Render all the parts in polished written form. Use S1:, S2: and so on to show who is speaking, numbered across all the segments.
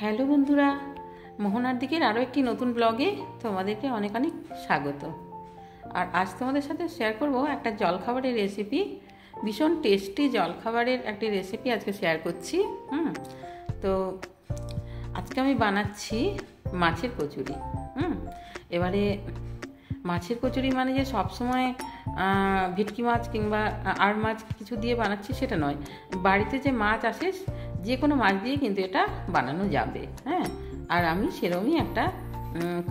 S1: Hello বন্ধুরা, মোহনার দিকের আরও একটি নতুন ব্লগে তোমাদেরকে অনেক অনেক স্বাগত। আর আজ তোমাদের সাথে শেয়ার করব একটা জলখাবারের রেসিপি। ভীষণ টেস্টি জলখাবারের একটি রেসিপি আজকে শেয়ার করছি। তো আজকে আমি বানাচ্ছি মাছের কচুরি। এবারে মাছের কচুরি মানে যে সবসময় ভেটকি মাছ কিংবা আর মাছ কিছু দিয়ে বানাচ্ছি সেটা নয়। বাড়িতে যে মাছ আসে যে কোনো মাছ দিয়ে কিন্তু এটা বানানো যাবে। আর আমি সেরকমই একটা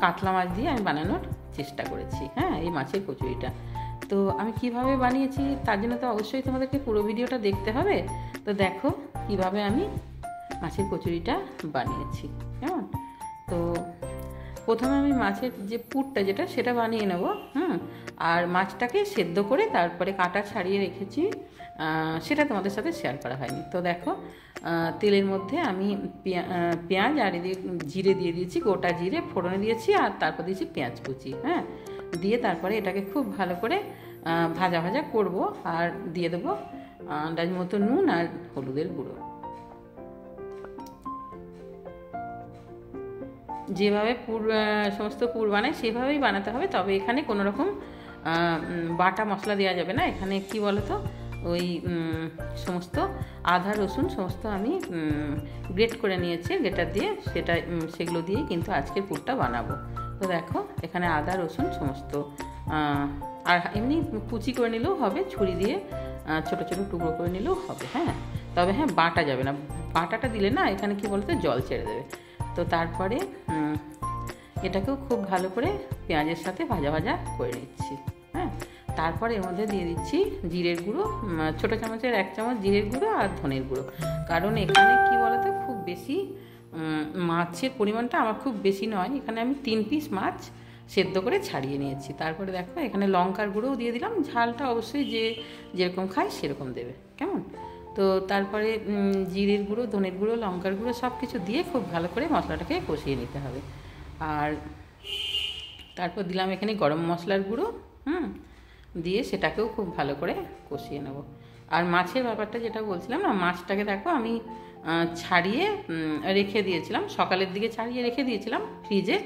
S1: কাতলা মাছ দিয়ে আমি বানানোর চেষ্টা করেছি। এই মাছের কচুরিটা তো আমি কিভাবে বানিয়েছি তার জন্য তো অবশ্যই তোমাদেরকে পুরো ভিডিওটা দেখতে হবে। তো দেখো কিভাবে আমি মাছের কচুরিটা বানিয়েছি। কেমন? তো প্রথমে আমি মাছের যে পুরটা যেটা সেটা বানিয়ে নেব। আর মাছটাকে সেদ্ধ করে তারপরে কাঁটা ছাড়িয়ে রেখেছি, সেটা তোমাদের সাথে শেয়ার করা হয়নি। তো দেখো তেলের মধ্যে আমি পেঁয়াজ আর জিরে দিয়ে দিয়েছি, গোটা জিরে ফোড়নে দিয়েছি, আর তারপর দিয়েছি পেঁয়াজ কুচি। দিয়ে তারপরে এটাকে খুব ভালো করে ভাজা ভাজা করব। আর দিয়ে দেবো আন্দাজ মতো নুন আর হলুদের গুঁড়ো। যেভাবে সমস্ত পুর বানায় সেভাবেই বানাতে হবে, তবে এখানে কোনো রকম বাটা মশলা দেওয়া যাবে না। এখানে কি বলতো, ওই সমস্ত আদা রসুন সমস্ত আমি গ্রেট করে নিয়েছি গ্রেটার দিয়ে, সেগুলো দিয়েই কিন্তু আজকের পুরটা বানাবো। তো দেখো এখানে আদা রসুন সমস্ত, আর এমনি কুচি করে নিলেও হবে, ছুরি দিয়ে ছোটো ছোটো টুকরো করে নিলেও হবে। তবে বাটা যাবে না, বাটাটা দিলে না এখানে কি বলতো জল ছেড়ে দেবে। তো তারপরে এটাকেও খুব ভালো করে পেঁয়াজের সাথে ভাজা ভাজা করে নিচ্ছি। তারপর এর মধ্যে দিয়ে দিচ্ছি জিরের গুঁড়ো, ছোটো চামচের 1 চামচ জিরের গুঁড়ো আর ধনের গুঁড়ো। কারণ এখানে কি বলতো খুব বেশি মাছের পরিমাণটা আমার খুব বেশি নয়, এখানে আমি 3 পিস মাছ সেদ্ধ করে ছাড়িয়ে নিয়েছি। তারপরে দেখো এখানে লঙ্কার গুঁড়োও দিয়ে দিলাম, ঝালটা অবশ্যই যে যেরকম খায় সেরকম দেবে। কেমন? তো তারপরে জিরের গুঁড়ো, ধনের গুঁড়ো, লঙ্কার গুঁড়ো সব কিছু দিয়ে খুব ভালো করে মশলাটাকে কষিয়ে নিতে হবে। আর তারপর দিলাম এখানে গরম মশলার গুঁড়ো, দিয়ে সেটাকেও খুব ভালো করে কষিয়ে নেব। আর মাছের ব্যাপারটা যেটা বলছিলাম না, মাছটাকে দেখো আমি ছাড়িয়ে রেখে দিয়েছিলাম, সকালের দিকে ছাড়িয়ে রেখে দিয়েছিলাম ফ্রিজে।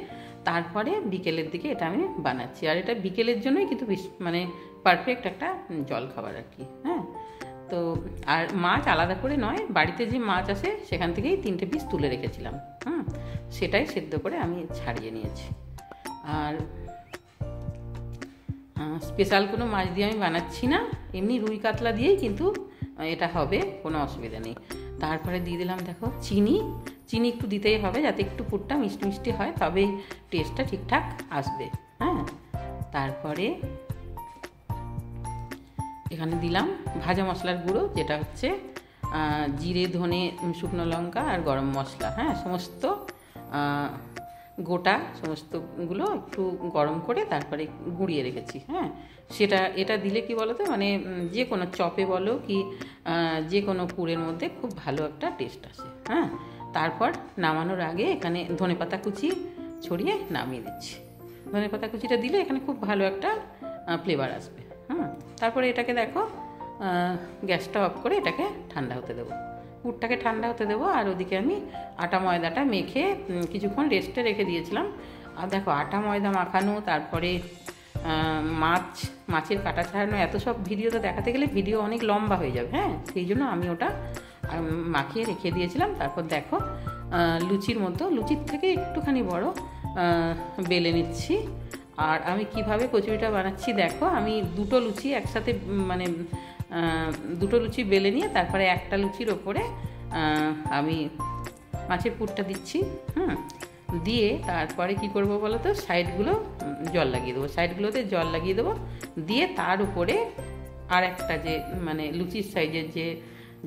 S1: তারপরে বিকেলের দিকে এটা আমি বানাচ্ছি, আর এটা বিকেলের জন্যই কিন্তু মানে পারফেক্ট একটা জলখাবার আর কি। তো আর মাছ আলাদা করে নয়, বাড়িতে যে মাছ আসে সেখান থেকেই 3টে পিস তুলে রেখেছিলাম। সেটাই সেদ্ধ করে আমি ছাড়িয়ে নিয়েছি। আর স্পেশাল কোনো মাছ দিয়ে আমি বানাচ্ছি না, এমনি রুই কাতলা দিয়েই কিন্তু এটা হবে, কোনো অসুবিধা নেই। তারপরে দিয়ে দিলাম দেখো চিনি একটু দিতেই হবে যাতে একটু পুরটা মিষ্টি মিষ্টি হয়, তবেই টেস্টটা ঠিকঠাক আসবে। তারপরে এখানে দিলাম ভাজা মশলার গুঁড়ো, যেটা হচ্ছে জিরে, ধনে, শুকনো লঙ্কা আর গরম মশলা। সমস্ত গোটা সমস্তগুলো একটু গরম করে তারপরে গুঁড়িয়ে রেখেছি। এটা দিলে কি বলো তো, মানে যে কোনো চপে বলো কি যে কোনো পুরের মধ্যে খুব ভালো একটা টেস্ট আসে। তারপর নামানোর আগে এখানে ধনেপাতা কুচি ছড়িয়ে নামিয়ে দিচ্ছি। ধনেপাতা কুচিটা দিলে এখানে খুব ভালো একটা ফ্লেভার আসবে। তারপরে এটাকে দেখো গ্যাসটা অফ করে এটাকে ঠান্ডা হতে দেবো, পুরটাকে ঠান্ডা হতে দেবো। আর ওদিকে আমি আটা ময়দাটা মেখে কিছুক্ষণ রেস্টে রেখে দিয়েছিলাম। আর দেখো আটা ময়দা মাখানো, তারপরে মাছের কাটা ছাড়ানো, এত সব ভিডিওতে দেখাতে গেলে ভিডিও অনেক লম্বা হয়ে যাবে। সেই জন্য আমি ওটা মাখিয়ে রেখে দিয়েছিলাম। তারপর দেখো লুচির মতো, লুচির থেকে একটুখানি বড় বেলে নিচ্ছি। আর আমি কিভাবে কচুরিটা বানাচ্ছি দেখো, আমি 2টো লুচি একসাথে, মানে 2টো লুচি বেলে নিয়ে তারপরে একটা লুচির ওপরে আমি মাছের পুরটা দিচ্ছি। দিয়ে তারপরে কি করব বলো তো, সাইডগুলোতে জল লাগিয়ে দেবো। দিয়ে তার উপরে আর একটা যে মানে লুচির সাইজের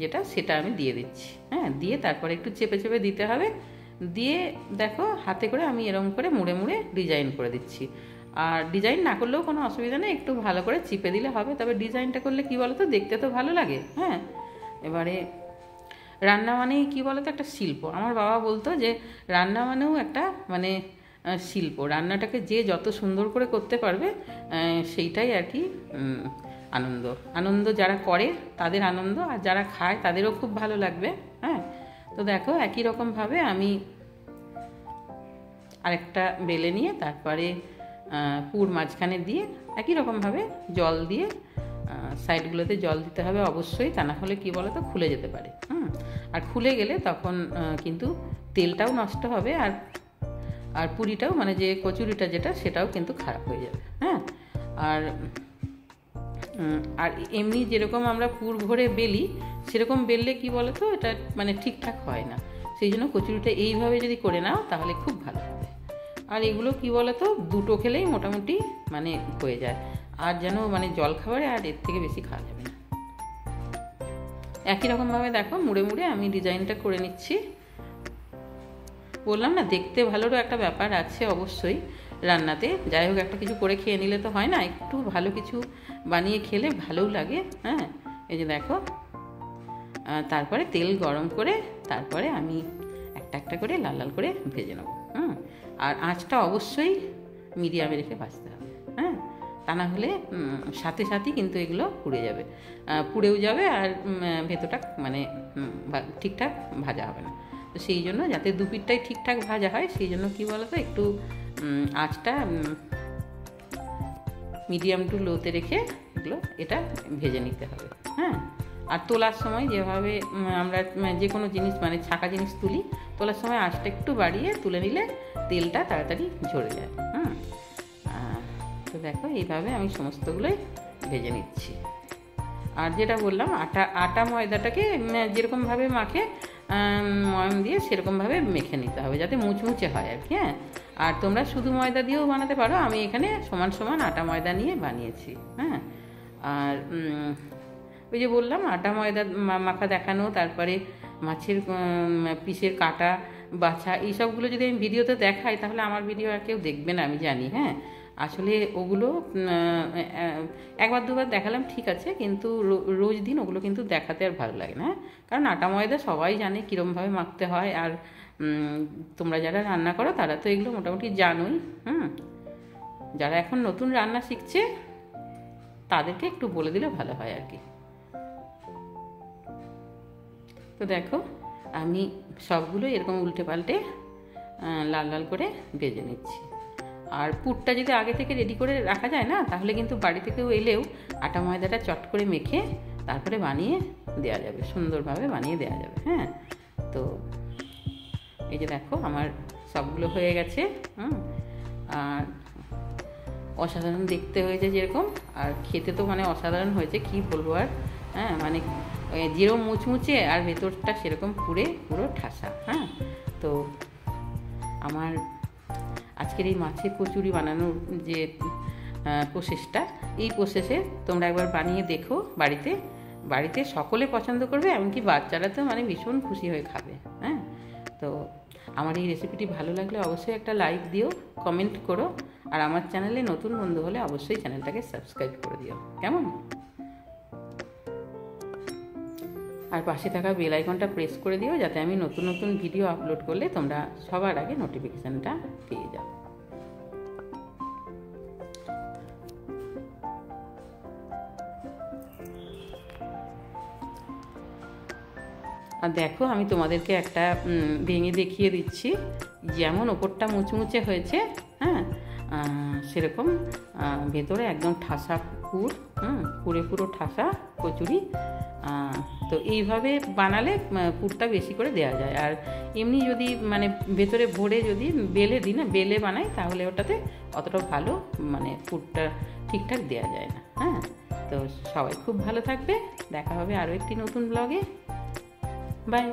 S1: যেটা সেটা আমি দিয়ে দিচ্ছি। দিয়ে তারপরে একটু চেপে চেপে দিতে হবে। দিয়ে দেখো হাতে করে আমি এরকম করে মুড়ে মুড়ে ডিজাইন করে দিচ্ছি। আর ডিজাইন না করলেও কোনো অসুবিধা নেই, একটু ভালো করে চিপে দিলে হবে, তবে ডিজাইনটা করলে কি বলো তো দেখতে তো ভালো লাগে। এবারে রান্না মানেই কি বলো তো একটা শিল্প। আমার বাবা বলতো যে রান্না মানেও একটা মানে শিল্প, রান্নাটাকে যে যত সুন্দর করে করতে পারবে সেইটাই আর কি আনন্দ যারা করে তাদের আনন্দ, আর যারা খায় তাদেরও খুব ভালো লাগবে। তো দেখো একই রকমভাবে আমি আরেকটা বেলে নিয়ে তারপরে পুর মাঝখানে দিয়ে একই রকমভাবে জল দিয়ে সাইডগুলোতে জল দিতে হবে অবশ্যই, তা না হলে কী বলো তো খুলে যেতে পারে। আর খুলে গেলে তখন কিন্তু তেলটাও নষ্ট হবে, আর পুরিটাও মানে যে কচুরিটা যেটা সেটাও কিন্তু খারাপ হয়ে যাবে। হ্যাঁ, আর এমনি যেরকম আমরা পুর ভরে বেলি সেরকম বেললে কি বলো তো এটা মানে ঠিকঠাক হয় না। সেই জন্য কচুরিটা এইভাবে যদি করে নাও তাহলে খুব ভালো হবে। আর এগুলো কি বলো তো দুটো খেলেই মোটামুটি মানে হয়ে যায়, আর যেন মানে জল খাবারে আর এর থেকে বেশি খাওয়া যাবে না। একই রকমভাবে দেখো মুড়ে মুড়ে আমি ডিজাইনটা করে নিচ্ছি। বললাম না দেখতে ভালোরও একটা ব্যাপার আছে অবশ্যই রান্নাতে। যাই হোক একটা কিছু করে খেয়ে নিলে তো হয় না, একটু ভালো কিছু বানিয়ে খেলে ভালোও লাগে। হ্যাঁ, এই যে দেখো, তারপরে তেল গরম করে তারপরে আমি একটা একটা করে লাল লাল করে ভেজে নেবো। আর আঁচটা অবশ্যই মিডিয়ামে রেখে ভাজতে হবে। হ্যাঁ, তা না হলে সাথে সাথেই কিন্তু এগুলো পুড়েও যাবে আর ভেতরটা মানে ঠিকঠাক ভাজা হবে না। তো সেই জন্য যাতে দুপিঠটাই ঠিকঠাক ভাজা হয় সেই জন্য কী বলো তো একটু আঁচটা মিডিয়াম টু লোতে রেখে এটা ভেজে নিতে হবে। হ্যাঁ, আর তোলার সময় যেভাবে আমরা যে কোনো জিনিস মানে ছাকা জিনিস তুলি, তোলার সময় আঁচটা একটু বাড়িয়ে তুলে নিলে তেলটা তাড়াতাড়ি ঝরে যায়। তো দেখো এইভাবে আমি সমস্তগুলোই ভেজে নিচ্ছি। আর যেটা বললাম আটা ময়দাটাকে যেরকমভাবে মাখে ময়াম দিয়ে সেরকমভাবে মেখে নিতে হবে যাতে মুচমুচে হয় আর কি। হ্যাঁ, আর তোমরা শুধু ময়দা দিয়েও বানাতে পারো, আমি এখানে সমান সমান আটা ময়দা নিয়ে বানিয়েছি। হ্যাঁ, আর ওই যে বললাম আটা ময়দা মাখা দেখানো, তারপরে মাছের পিসের কাটা বাছা, এইসবগুলো যদি আমি ভিডিওতে দেখাই তাহলে আমার ভিডিও আর কেউ দেখবে না আমি জানি। হ্যাঁ, আসলে ওগুলো একবার দুবার দেখালাম ঠিক আছে, কিন্তু রোজ দিন ওগুলো কিন্তু দেখাতে আর ভালো লাগে না। কারণ আটা ময়দা সবাই জানে কীরকমভাবে মাখতে হয়, আর তোমরা যারা রান্না করো তারা তো এগুলো মোটামুটি জানোই। যারা এখন নতুন রান্না শিখছে তাদেরকে একটু বলে দিলে ভালো হয় আর কি। তো দেখো আমি সবগুলো এরকম উল্টে পাল্টে লাল লাল করে ভেজে নিচ্ছি। আর পুরটা যদি আগে থেকে রেডি করে রাখা যায় না তাহলে কিন্তু বাড়ি থেকেও এলেও আটা ময়দাটা চট করে মেখে তারপরে বানিয়ে দেওয়া যাবে, সুন্দরভাবে বানিয়ে দেওয়া যাবে। হ্যাঁ, তো এই যে দেখো আমার সবগুলো হয়ে গেছে। আর অসাধারণ দেখতে হয়েছে যেরকম, আর খেতে তো মানে অসাধারণ হয়েছে কি বলবো আর। হ্যাঁ, মানে যেরকম মুচমুচে আর ভেতরটা সেরকম পুরো ঠাসা। হ্যাঁ, তো আমার আজকের এই মাছের কচুরি বানানোর যে প্রসেসটা, এই প্রসেসে তোমরা একবার বানিয়ে দেখো বাড়িতে সকলে পছন্দ করবে, এমনকি বাচ্চারা তো মানে ভীষণ খুশি হয়ে খাবে। হ্যাঁ, তো আমার এই রেসিপিটি ভালো লাগলে অবশ্যই একটা লাইক দিও, কমেন্ট করো, আর আমার চ্যানেলে নতুন বন্ধু হলে অবশ্যই চ্যানেলটাকে সাবস্ক্রাইব করে দিও, কেমন? আর পাশে থাকা বেল আইকনটা প্রেস করে দিও যাতে আমি নতুন নতুন ভিডিও আপলোড করলে তোমরা সবার আগে নোটিফিকেশানটা পেয়ে যাও। আর দেখো আমি তোমাদেরকে একটা ভেঙে দেখিয়ে দিচ্ছি, যেমন ওপরটা মুচমুচে হয়েছে, হ্যাঁ সেরকম ভেতরে একদম ঠাসা পুরো ঠাসা কচুরি। তো এইভাবে বানালে পুরটা বেশি করে দেওয়া যায়। আর এমনি যদি মানে ভেতরে ভরে যদি বেলে বানাই তাহলে ওটাতে অতটা ভালো মানে পুরটা ঠিকঠাক দেওয়া যায় না। হ্যাঁ, তো সবাই খুব ভালো থাকবে, দেখা হবে আরও একটি নতুন ব্লগে। বাই।